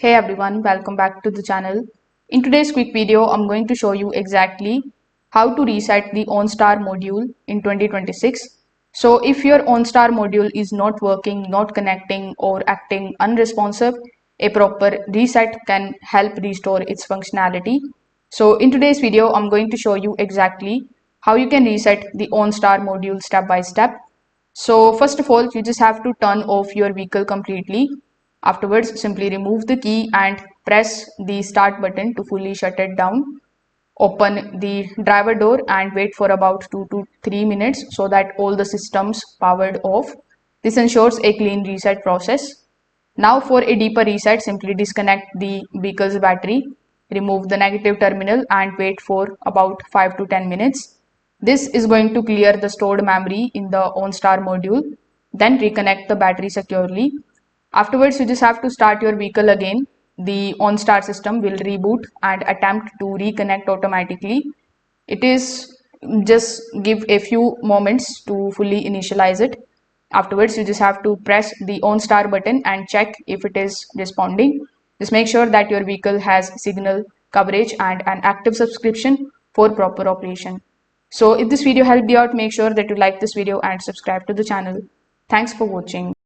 Hey everyone, welcome back to the channel. In today's quick video, I'm going to show you exactly how to reset the OnStar module in 2026. So if your OnStar module is not working, not connecting or acting unresponsive, a proper reset can help restore its functionality. So in today's video, I'm going to show you exactly how you can reset the OnStar module step by step. So first of all, you just have to turn off your vehicle completely. Afterwards, simply remove the key and press the start button to fully shut it down. Open the driver door and wait for about 2 to 3 minutes so that all the systems powered off. This ensures a clean reset process. Now for a deeper reset, simply disconnect the vehicle's battery, remove the negative terminal and wait for about 5 to 10 minutes. This is going to clear the stored memory in the OnStar module. Then reconnect the battery securely. Afterwards, you just have to start your vehicle again. The OnStar system will reboot and attempt to reconnect automatically. It is just give a few moments to fully initialize it. Afterwards, you just have to press the OnStar button and check if it is responding. Just make sure that your vehicle has signal coverage and an active subscription for proper operation. So if this video helped you out, make sure that you like this video and subscribe to the channel. Thanks for watching.